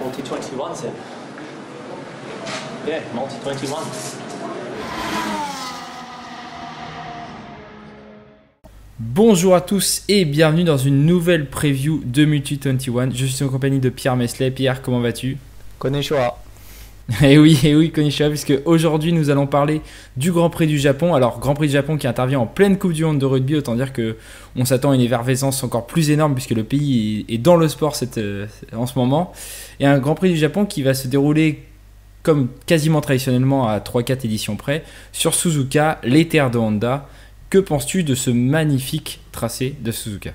Multi-21, c'est... Yeah, Multi-21. Bonjour à tous et bienvenue dans une nouvelle preview de Multi-21. Je suis en compagnie de Pierre Mesley. Pierre, comment vas-tu ? Konnichiwa. Eh oui, konnichiwa, puisque aujourd'hui nous allons parler du Grand Prix du Japon. Alors, Grand Prix du Japon qui intervient en pleine Coupe du Monde de rugby, autant dire qu'on s'attend à une effervescence encore plus énorme puisque le pays est dans le sport en ce moment. Et un Grand Prix du Japon qui va se dérouler comme quasiment traditionnellement à 3-4 éditions près sur Suzuka, les terres de Honda. Que penses-tu de ce magnifique tracé de Suzuka ?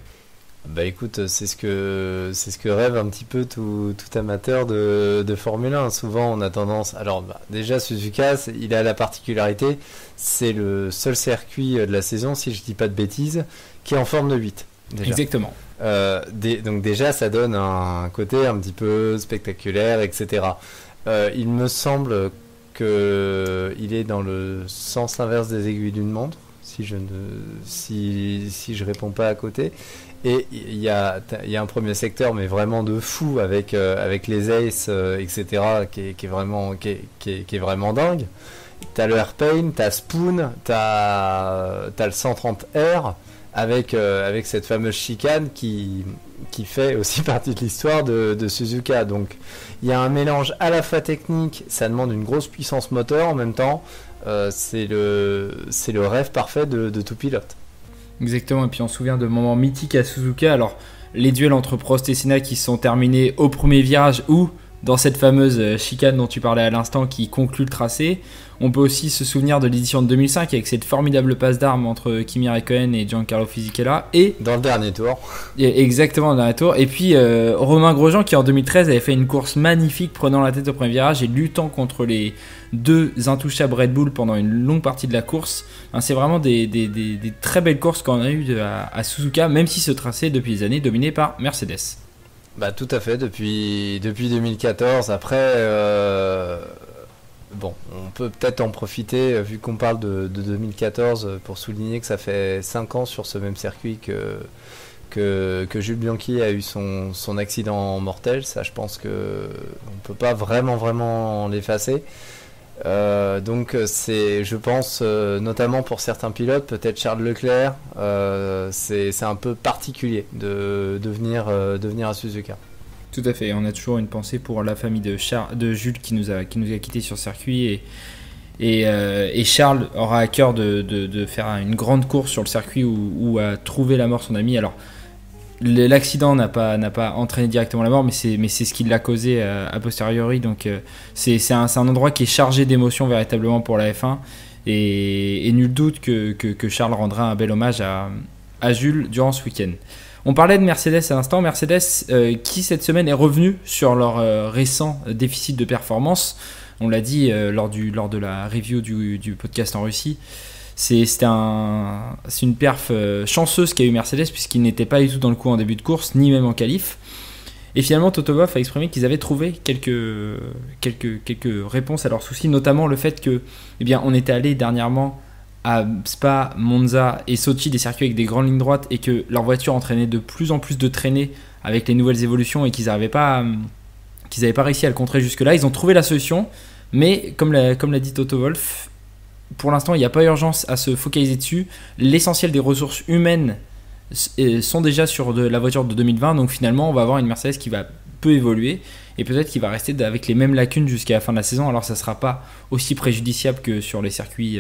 Bah écoute, c'est ce que rêve un petit peu tout amateur de Formule 1. Souvent on a tendance... Alors déjà Suzuka, il a la particularité, c'est le seul circuit de la saison, si je dis pas de bêtises, qui est en forme de 8. Déjà. Exactement. Donc déjà ça donne un côté un petit peu spectaculaire, etc. Il me semble qu'il est dans le sens inverse des aiguilles d'une montre, si je réponds pas à côté. Et il y a un premier secteur, mais vraiment de fou, avec les aces, etc., qui est vraiment dingue. T'as le Airplane, t'as Spoon, t'as le 130R, avec cette fameuse chicane qui fait aussi partie de l'histoire de Suzuka. Donc il y a un mélange à la fois technique, ça demande une grosse puissance moteur en même temps. C'est le rêve parfait de tout pilote. Exactement, et puis on se souvient de moments mythiques à Suzuka. Alors, les duels entre Prost et Senna qui se sont terminés au premier virage ou dans cette fameuse chicane dont tu parlais à l'instant qui conclut le tracé. On peut aussi se souvenir de l'édition de 2005 avec cette formidable passe d'armes entre Kimi Räikkönen et Giancarlo Fisichella. Et dans le dernier tour. Exactement, dans le dernier tour. Et puis Romain Grosjean qui en 2013 avait fait une course magnifique prenant la tête au premier virage et luttant contre les deux intouchables Red Bull pendant une longue partie de la course. C'est vraiment des très belles courses qu'on a eues à Suzuka, même si ce tracé est depuis des années dominé par Mercedes. Bah tout à fait, depuis 2014. Après, bon, on peut peut-être en profiter, vu qu'on parle de 2014, pour souligner que ça fait 5 ans sur ce même circuit que Jules Bianchi a eu son accident mortel. Ça, je pense qu'on ne peut pas vraiment l'effacer. Donc c'est, je pense, notamment pour certains pilotes, peut-être Charles Leclerc, c'est un peu particulier de venir à Suzuka. Tout à fait, on a toujours une pensée pour la famille de Jules qui nous a quittés sur circuit et Charles aura à cœur de faire une grande course sur le circuit où a trouvé la mort son ami. Alors l'accident n'a pas entraîné directement la mort, mais c'est ce qui l'a causé a posteriori. Donc c'est un endroit qui est chargé d'émotions véritablement pour la F1 et nul doute que Charles rendra un bel hommage à Jules durant ce week-end. On parlait de Mercedes à l'instant, Mercedes qui cette semaine est revenu sur leur récent déficit de performance. On l'a dit lors de la review du podcast en Russie. C'est une perf chanceuse qu'a eu Mercedes puisqu'il n'était pas du tout dans le coup en début de course, ni même en qualif. Et finalement, Toto Wolff a exprimé qu'ils avaient trouvé quelques réponses à leurs soucis, notamment le fait que, on était allé dernièrement à Spa, Monza et Sochi, des circuits avec des grandes lignes droites, et que leur voiture entraînait de plus en plus de traînées avec les nouvelles évolutions et qu'ils n'avaient pas réussi à le contrer jusque-là. Ils ont trouvé la solution, mais comme l'a dit Toto Wolff, pour l'instant, il n'y a pas urgence à se focaliser dessus. L'essentiel des ressources humaines sont déjà sur la voiture de 2020. Donc finalement, on va avoir une Mercedes qui va peu évoluer et peut-être qu'il va rester avec les mêmes lacunes jusqu'à la fin de la saison. Alors ça ne sera pas aussi préjudiciable que sur les circuits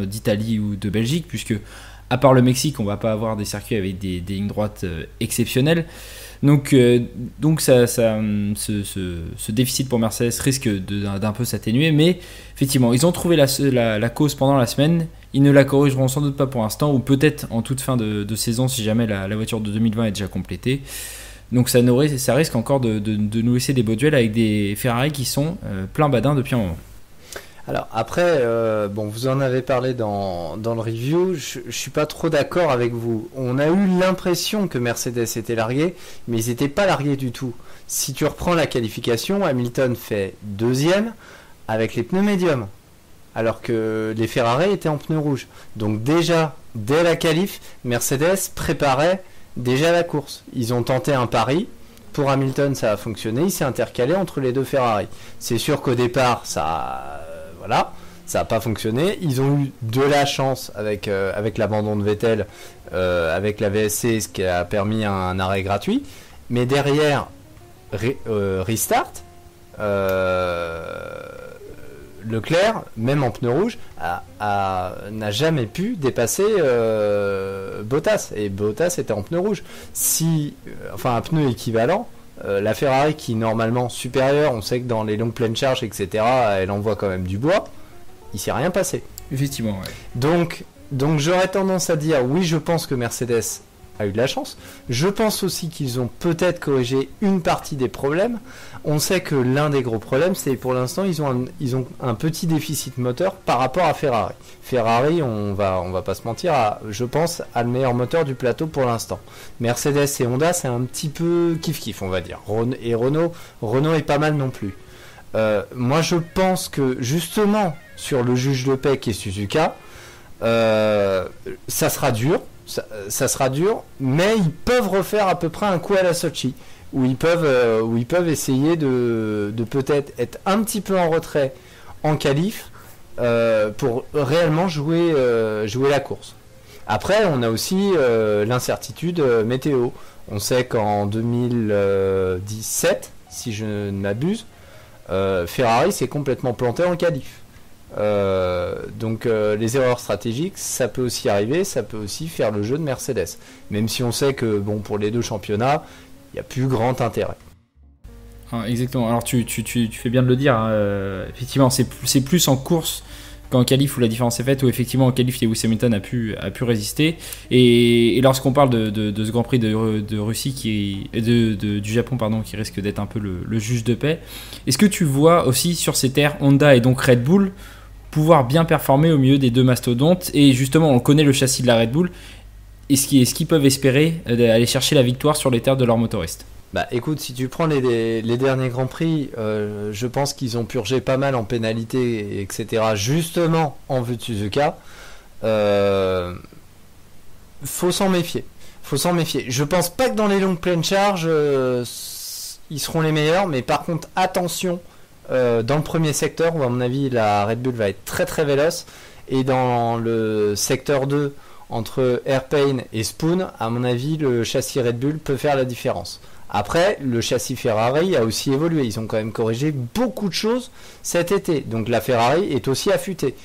d'Italie ou de Belgique, puisque à part le Mexique, on ne va pas avoir des circuits avec des lignes droites exceptionnelles. Donc ce déficit pour Mercedes risque d'un peu s'atténuer, mais effectivement ils ont trouvé la cause pendant la semaine. Ils ne la corrigeront sans doute pas pour l'instant, ou peut-être en toute fin de saison si jamais la voiture de 2020 est déjà complétée. Donc ça risque encore de nous laisser des beaux duels avec des Ferrari qui sont plein badin depuis un moment. Alors après, vous en avez parlé dans le review, je suis pas trop d'accord avec vous. On a eu l'impression que Mercedes était largué, mais ils n'étaient pas largués du tout. Si tu reprends la qualification, Hamilton fait deuxième avec les pneus médiums, alors que les Ferrari étaient en pneus rouges. Donc déjà, dès la qualif, Mercedes préparait déjà la course. Ils ont tenté un pari Pour Hamilton, ça a fonctionné. Il s'est intercalé entre les deux Ferrari. C'est sûr qu'au départ, voilà, ça n'a pas fonctionné. Ils ont eu de la chance avec l'abandon de Vettel, avec la VSC, ce qui a permis un arrêt gratuit. Mais derrière, restart, Leclerc, même en pneu rouge, n'a jamais pu dépasser Bottas. Et Bottas était en pneu rouge. Un pneu équivalent, la Ferrari qui normalement supérieure, on sait que dans les longues pleines charges, etc., elle envoie quand même du bois, il s'est rien passé. Effectivement, ouais. Donc j'aurais tendance à dire, oui, je pense que Mercedes a eu de la chance. Je pense aussi qu'ils ont peut-être corrigé une partie des problèmes. On sait que l'un des gros problèmes, c'est pour l'instant, ils ont un petit déficit moteur par rapport à Ferrari. Ferrari, on va pas se mentir, je pense, a le meilleur moteur du plateau pour l'instant. Mercedes et Honda, c'est un petit peu kiff-kiff, on va dire. Et Renault est pas mal non plus. Moi, je pense que, justement, sur le juge de paix qui est Suzuka, ça sera dur. Ça sera dur, mais ils peuvent refaire à peu près un coup à la Sochi, où ils peuvent essayer de peut-être être un petit peu en retrait en qualif pour réellement jouer la course. Après, on a aussi l'incertitude météo. On sait qu'en 2017, si je ne m'abuse, Ferrari s'est complètement planté en qualif. Donc les erreurs stratégiques, ça peut aussi arriver, ça peut aussi faire le jeu de Mercedes, même si on sait que pour les deux championnats, il n'y a plus grand intérêt. Exactement, alors tu fais bien de le dire, hein. Effectivement c'est plus en course qu'en qualif où la différence est faite, où effectivement en qualif Lewis Hamilton a pu résister, et lorsqu'on parle de ce Grand Prix de Russie du Japon pardon, qui risque d'être un peu le juge de paix, est-ce que tu vois aussi sur ces terres Honda et donc Red Bull pouvoir bien performer au milieu des deux mastodontes? Et justement, on connaît le châssis de la Red Bull. Est-ce qu'ils peuvent espérer aller chercher la victoire sur les terres de leurs motoristes? Bah écoute, si tu prends les derniers Grands Prix, je pense qu'ils ont purgé pas mal en pénalité, etc. Justement en vue de Suzuka. Faut s'en méfier. Je pense pas que dans les longues pleines charges, ils seront les meilleurs, mais par contre, attention. Dans le premier secteur, où à mon avis la Red Bull va être très très véloce, et dans le secteur 2 entre Airplane et Spoon, à mon avis le châssis Red Bull peut faire la différence. Après, le châssis Ferrari a aussi évolué, ils ont quand même corrigé beaucoup de choses cet été, donc la Ferrari est aussi affûtée.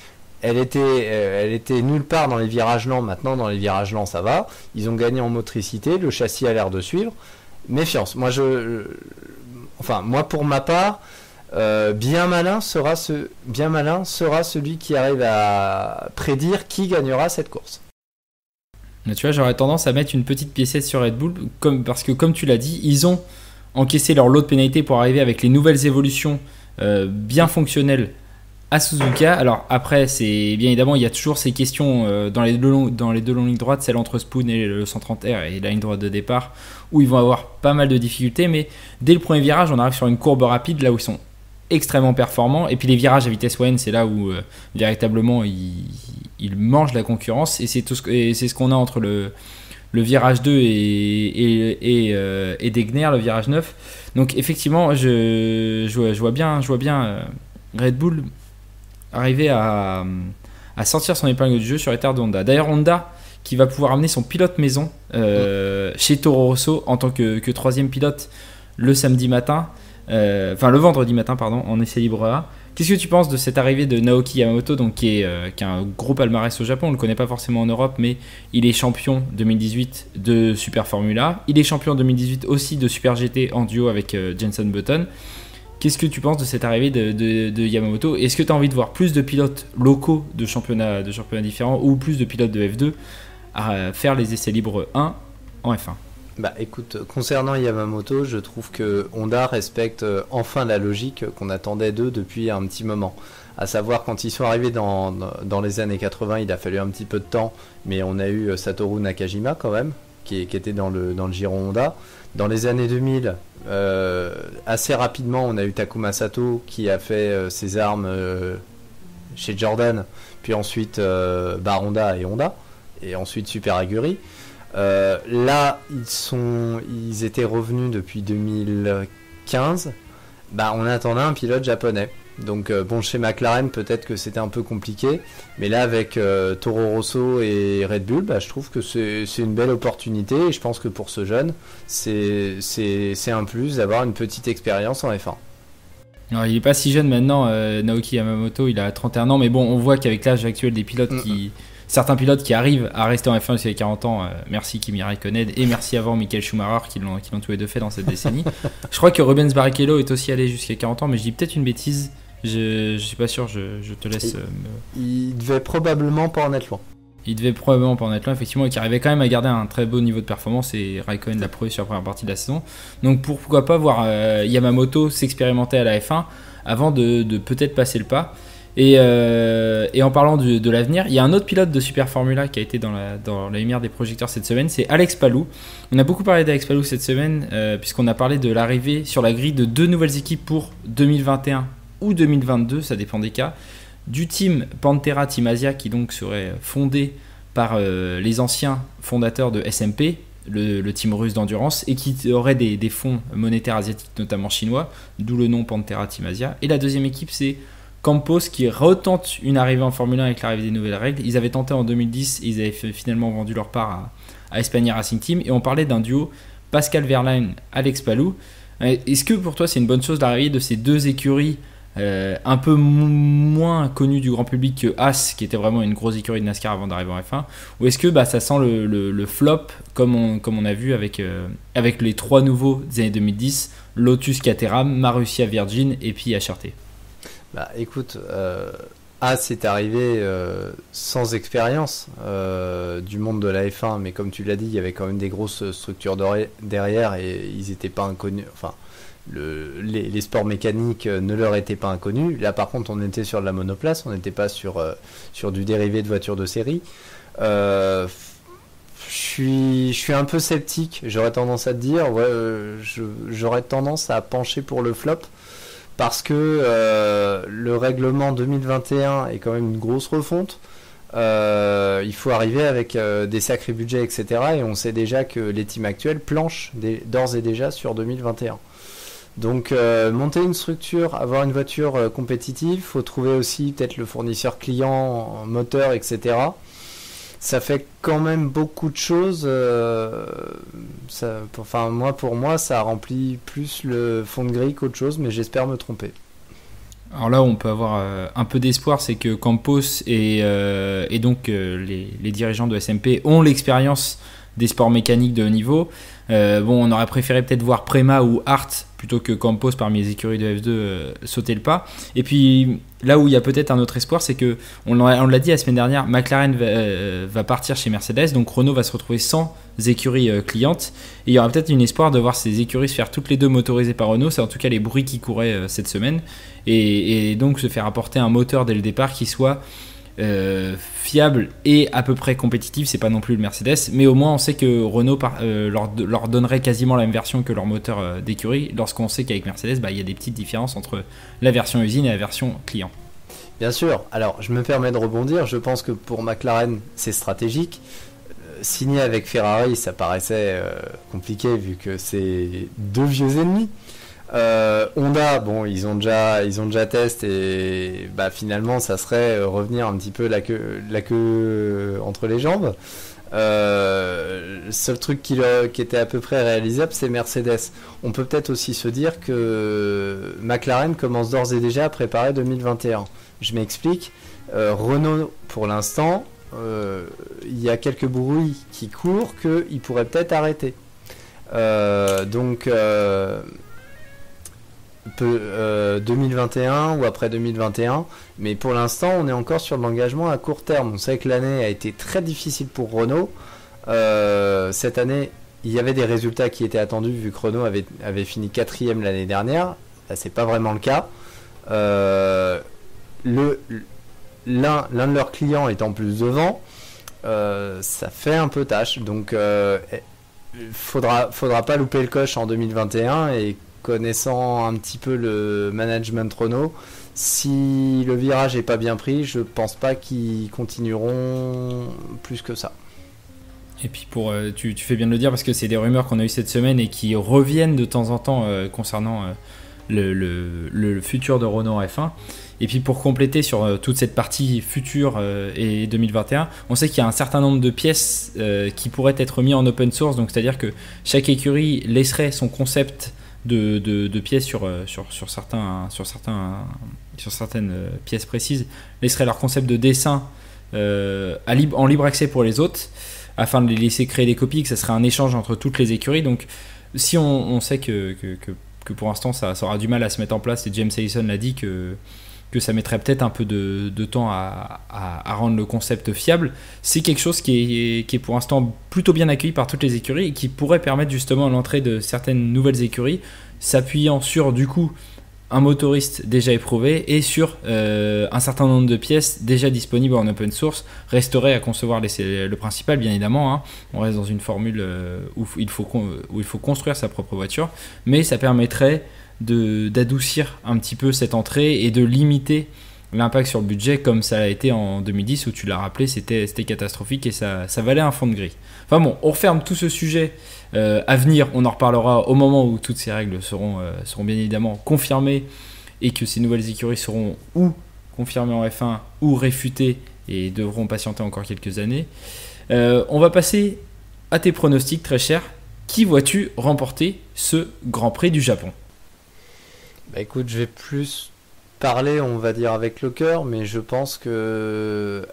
Elle était nulle part dans les virages lents, maintenant dans les virages lents ça va, ils ont gagné en motricité, le châssis a l'air de suivre. Méfiance, moi pour ma part, bien malin sera celui qui arrive à prédire qui gagnera cette course. Mais tu vois, j'aurais tendance à mettre une petite piécette sur Red Bull, parce que comme tu l'as dit, ils ont encaissé leur lot de pénalités pour arriver avec les nouvelles évolutions bien fonctionnelles à Suzuka. Alors après, c'est bien évidemment, il y a toujours ces questions dans les deux longues lignes droites, celle entre Spoon et le 130R et la ligne droite de départ, où ils vont avoir pas mal de difficultés, mais dès le premier virage, on arrive sur une courbe rapide, là où ils sont extrêmement performants, et puis les virages à vitesse moyenne, c'est là où véritablement ils mangent la concurrence, et c'est ce qu'on a entre le virage 2 et Degner, le virage 9. Donc effectivement, je vois bien Red Bull arriver à sortir son épingle du jeu sur les terres de Honda. D'ailleurs, Honda qui va pouvoir amener son pilote maison chez Toro Rosso en tant que troisième pilote le vendredi matin en essai libre A. Qu'est-ce que tu penses de cette arrivée de Naoki Yamamoto, donc qui a un gros palmarès au Japon? On ne le connaît pas forcément en Europe, mais il est champion 2018 de Super Formula. Il est champion 2018 aussi de Super GT en duo avec Jenson Button. Qu'est-ce que tu penses de cette arrivée de Yamamoto? Est-ce que tu as envie de voir plus de pilotes locaux de championnats différents, ou plus de pilotes de F2 à faire les essais libres 1 en F1? Bah écoute, concernant Yamamoto, je trouve que Honda respecte enfin la logique qu'on attendait d'eux depuis un petit moment. À savoir, quand ils sont arrivés dans les années 80, il a fallu un petit peu de temps, mais on a eu Satoru Nakajima quand même, qui était dans le giron Honda. Dans les années 2000, assez rapidement, on a eu Takuma Sato qui a fait ses armes chez Jordan, puis ensuite Honda et ensuite Super Aguri. Là, ils étaient revenus depuis 2015. Bah, on attendait un pilote japonais. Donc bon, chez McLaren peut-être que c'était un peu compliqué, mais là avec Toro Rosso et Red Bull, bah, je trouve que c'est une belle opportunité, et je pense que pour ce jeune c'est un plus d'avoir une petite expérience en F1. Alors, il est pas si jeune maintenant, Naoki Yamamoto, il a 31 ans, mais bon, on voit qu'avec l'âge actuel des pilotes certains pilotes qui arrivent à rester en F1 jusqu'à 40 ans, merci Kimi Raikkonen et merci avant Michael Schumacher qui l'ont tous les deux fait dans cette décennie. Je crois que Rubens Barrichello est aussi allé jusqu'à 40 ans, mais je dis peut-être une bêtise. Je suis pas sûr, je te laisse. Il devait probablement pas en être loin. Il devait probablement pas en être loin, effectivement, et qui arrivait quand même à garder un très beau niveau de performance, et Raikkonen l'a prouvé sur la première partie de la saison. Donc pourquoi pas voir Yamamoto s'expérimenter à la F1 avant de peut-être passer le pas. Et en parlant de l'avenir, il y a un autre pilote de Super Formula qui a été dans la lumière des projecteurs cette semaine, c'est Alex Palou. On a beaucoup parlé d'Alex Palou cette semaine, puisqu'on a parlé de l'arrivée sur la grille de 2 nouvelles équipes pour 2021 ou 2022, ça dépend des cas, du team Pantera Team Asia, qui donc serait fondé par les anciens fondateurs de SMP, le team russe d'endurance, et qui aurait des fonds monétaires asiatiques, notamment chinois, d'où le nom Pantera Team Asia. Et la deuxième équipe, c'est Campos, qui retente une arrivée en Formule 1 avec l'arrivée des nouvelles règles. Ils avaient tenté en 2010 et ils avaient finalement vendu leur part à Espagna Racing Team, et on parlait d'un duo Pascal Wehrlein, Alex Palou. Est-ce que pour toi c'est une bonne chose l'arrivée de ces deux écuries un peu moins connu du grand public que Haas, qui était vraiment une grosse écurie de NASCAR avant d'arriver en F1, ou est-ce que ça sent le flop comme on a vu avec les trois nouveaux des années 2010, Lotus, Caterham, Marussia, Virgin et puis HRT? Bah écoute, Haas est arrivé sans expérience du monde de la F1, mais comme tu l'as dit, il y avait quand même des grosses structures derrière, et ils n'étaient pas inconnus, enfin les sports mécaniques ne leur étaient pas inconnus. Là par contre on était sur de la monoplace, on n'était pas sur du dérivé de voitures de série. Je suis un peu sceptique, j'aurais tendance à te dire, j'aurais tendance à pencher pour le flop, parce que le règlement 2021 est quand même une grosse refonte. Il faut arriver avec des sacrés budgets, etc. Et on sait déjà que les teams actuels planchent d'ores et déjà sur 2021. Donc monter une structure, avoir une voiture compétitive, faut trouver aussi peut-être le fournisseur client, moteur, etc. Ça fait quand même beaucoup de choses. Pour moi, ça remplit plus le fond de grille qu'autre chose, mais j'espère me tromper. Alors là, on peut avoir un peu d'espoir, c'est que Campos et donc les dirigeants de SMP ont l'expérience des sports mécaniques de haut niveau. On aurait préféré peut-être voir Prema ou Hart plutôt que Campos parmi les écuries de F2 sauter le pas. Et puis là où il y a peut-être un autre espoir, c'est que on l'a dit la semaine dernière, McLaren va partir chez Mercedes, donc Renault va se retrouver sans écuries clientes, et il y aura peut-être un espoir de voir ces écuries se faire toutes les deux motorisées par Renault. C'est en tout cas les bruits qui couraient cette semaine, et donc se faire apporter un moteur dès le départ qui soit fiable et à peu près compétitif. C'est pas non plus le Mercedes, mais au moins on sait que Renault leur donnerait quasiment la même version que leur moteur d'écurie, lorsqu'on sait qu'avec Mercedes il y a des petites différences entre la version usine et la version client. Bien sûr, alors je me permets de rebondir, je pense que pour McLaren c'est stratégique. Signer avec Ferrari ça paraissait compliqué vu que c'est deux vieux ennemis. Honda, bon, ils ont déjà testé, et finalement ça serait revenir un petit peu la queue entre les jambes. Le seul truc qui était à peu près réalisable, c'est Mercedes. On peut peut-être aussi se dire que McLaren commence d'ores et déjà à préparer 2021. Je m'explique. Renault, pour l'instant, il y a quelques bruits qui courent qu'il pourrait peut-être arrêter. Donc 2021 ou après 2021, mais pour l'instant on est encore sur de l'engagement à court terme. On sait que l'année a été très difficile pour Renault. Cette année il y avait des résultats qui étaient attendus vu que Renault avait fini 4ème l'année dernière. Là c'est pas vraiment le cas. L'un de leurs clients est en plus devant, ça fait un peu tâche, donc faudra pas louper le coche en 2021. Et connaissant un petit peu le management Renault, si le virage est pas bien pris, je pense pas qu'ils continueront plus que ça. Et puis tu fais bien de le dire parce que c'est des rumeurs qu'on a eues cette semaine et qui reviennent de temps en temps concernant le futur de Renault en F1. Et puis pour compléter sur toute cette partie future et 2021, on sait qu'il y a un certain nombre de pièces qui pourraient être mis en open source, donc c'est-à-dire que chaque écurie laisserait son concept de pièces sur certaines pièces précises, laisserait leur concept de dessin en libre accès pour les autres, afin de les laisser créer des copies, que ça serait un échange entre toutes les écuries. Donc si on sait que pour l'instant ça aura du mal à se mettre en place, et James Allison l'a dit que ça mettrait peut-être un peu de temps à rendre le concept fiable, c'est quelque chose qui est pour l'instant plutôt bien accueilli par toutes les écuries et qui pourrait permettre justement l'entrée de certaines nouvelles écuries, s'appuyant sur du coup un motoriste déjà éprouvé et sur un certain nombre de pièces déjà disponibles en open source. Resterait à concevoir le principal, bien évidemment, hein. On reste dans une formule où il faut construire sa propre voiture, mais ça permettrait d'adoucir un petit peu cette entrée et de limiter l'impact sur le budget, comme ça a été en 2010 où tu l'as rappelé, c'était catastrophique et ça valait un fond de gris. Enfin bon, on referme tout ce sujet à venir, on en reparlera au moment où toutes ces règles seront bien évidemment confirmées et que ces nouvelles écuries seront ou confirmées en F1 ou réfutées et devront patienter encore quelques années. On va passer à tes pronostics, très cher. Qui vois-tu remporter ce Grand Prix du Japon ? Bah écoute, je vais plus parler, on va dire, avec le cœur, mais je pense que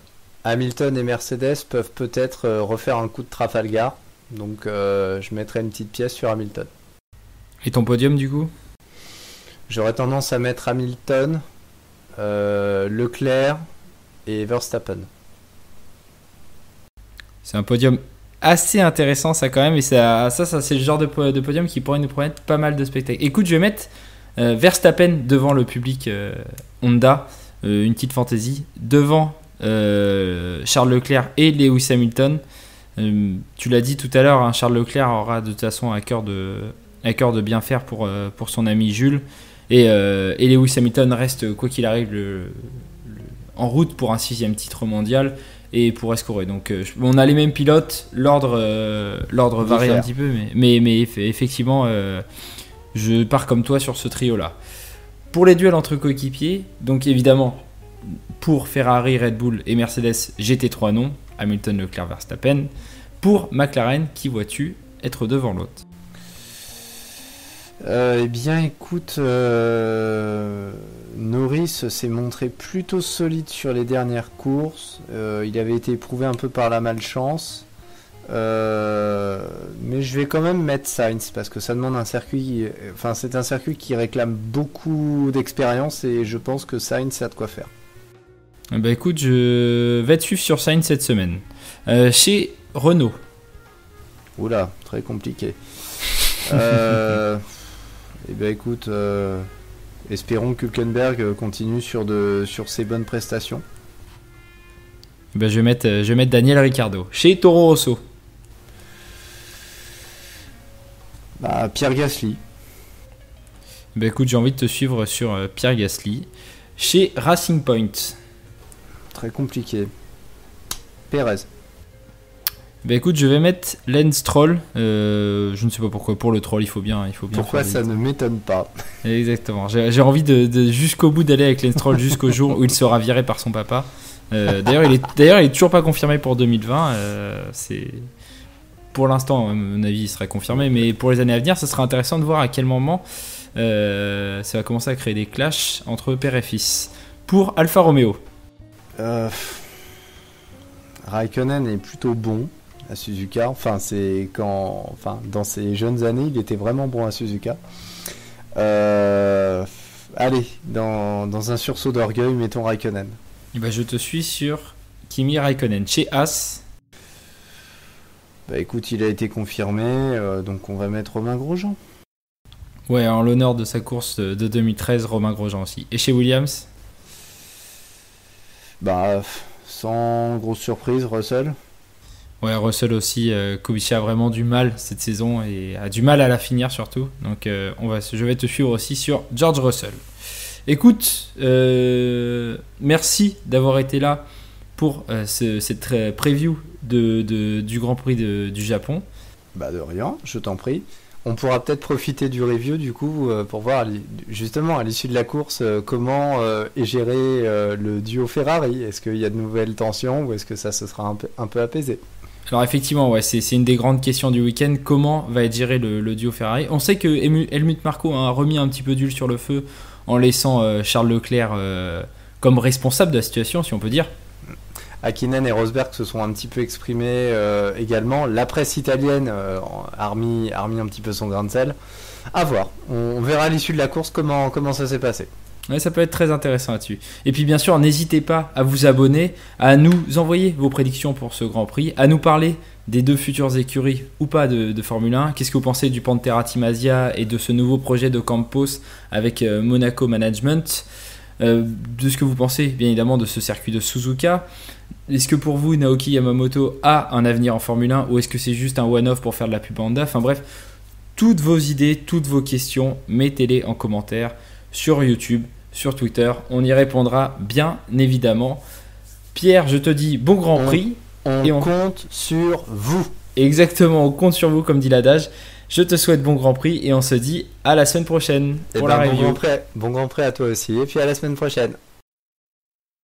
Hamilton et Mercedes peuvent peut-être refaire un coup de Trafalgar. Donc je mettrai une petite pièce sur Hamilton. Et ton podium du coup ? J'aurais tendance à mettre Hamilton, Leclerc et Verstappen. C'est un podium assez intéressant ça quand même, et ça c'est le genre de podium qui pourrait nous promettre pas mal de spectacles. Écoute, je vais mettre Verstappen devant le public Honda, une petite fantaisie, devant Charles Leclerc et Lewis Hamilton. Tu l'as dit tout à l'heure, hein, Charles Leclerc aura de toute façon à cœur de bien faire pour son ami Jules, et Lewis Hamilton reste quoi qu'il arrive en route pour un 6e titre mondial et pour escorer. Donc on a les mêmes pilotes, l'ordre varie un petit peu, mais effectivement je pars comme toi sur ce trio là. Pour les duels entre coéquipiers, donc évidemment pour Ferrari, Red Bull et Mercedes, j'ai tes 3 noms, Hamilton, Leclerc, Verstappen. Pour McLaren, qui vois-tu être devant l'autre ? Eh bien écoute, Norris s'est montré plutôt solide sur les dernières courses. Il avait été éprouvé un peu par la malchance. Mais je vais quand même mettre Sainz parce que ça demande un circuit. Enfin, c'est un circuit qui réclame beaucoup d'expérience et je pense que Sainz a de quoi faire. Bah écoute, je vais te suivre sur Sainz cette semaine. Chez Renault. Oula, très compliqué. Et ben écoute, espérons que Hülkenberg continue sur ses bonnes prestations. Bah je vais mettre Daniel Ricciardo. Chez Toro Rosso. Bah, Pierre Gasly. Bah écoute, j'ai envie de te suivre sur Pierre Gasly. Chez Racing Point. Très compliqué. Pérez. Bah écoute, je vais mettre Lance Stroll. Je ne sais pas pourquoi. Pour le troll, il faut bien. Pourquoi ça ne m'étonne pas. Exactement. J'ai envie de jusqu'au bout d'aller avec Lance Stroll jusqu'au jour où il sera viré par son papa. D'ailleurs, il est toujours pas confirmé pour 2020. Pour l'instant, à mon avis, il sera confirmé. Mais pour les années à venir, ce sera intéressant de voir à quel moment ça va commencer à créer des clashs entre père et fils. Pour Alfa Romeo. Raikkonen est plutôt bon à Suzuka. Dans ses jeunes années, il était vraiment bon à Suzuka. Allez, dans un sursaut d'orgueil, mettons Raikkonen. Et bah, je te suis sur Kimi Raikkonen. Chez As. Bah écoute, il a été confirmé, donc on va mettre Romain Grosjean. Ouais, en l'honneur de sa course de 2013, Romain Grosjean aussi. Et chez Williams. Bah, sans grosse surprise, Russell. Ouais, Russell aussi. Kubica a vraiment du mal cette saison et a du mal à la finir surtout. Donc je vais te suivre aussi sur George Russell. Écoute, merci d'avoir été là pour cette preview du Grand Prix du Japon. Bah de rien, je t'en prie. On pourra peut-être profiter du review du coup pour voir justement à l'issue de la course comment est géré le duo Ferrari. Est-ce qu'il y a de nouvelles tensions ou est-ce que ça se sera un peu apaisé? Alors effectivement, ouais, c'est une des grandes questions du week-end. Comment va être géré le duo Ferrari? On sait que Helmut Marko a remis un petit peu d'huile sur le feu en laissant Charles Leclerc comme responsable de la situation, si on peut dire. Hakkinen et Rosberg se sont un petit peu exprimés également. La presse italienne a remis un petit peu son grain de sel. À voir. On verra à l'issue de la course comment ça s'est passé. Ouais, ça peut être très intéressant là-dessus. Et puis bien sûr, n'hésitez pas à vous abonner, à nous envoyer vos prédictions pour ce Grand Prix, à nous parler des 2 futures écuries ou pas de Formule 1. Qu'est-ce que vous pensez du Pantera Team Asia et de ce nouveau projet de Campos avec Monaco Management? De ce que vous pensez bien évidemment de ce circuit de Suzuka. Est-ce que pour vous Naoki Yamamoto a un avenir en Formule 1 ou est-ce que c'est juste un one-off pour faire de la pub Honda? Enfin bref, toutes vos idées, toutes vos questions, mettez-les en commentaire sur YouTube, sur Twitter, on y répondra bien évidemment. Pierre, je te dis bon Grand Prix. On compte sur vous. Exactement, on compte sur vous comme dit l'adage. Je te souhaite bon Grand Prix et on se dit à la semaine prochaine pour la review. Bon Grand Prix à toi aussi et puis à la semaine prochaine.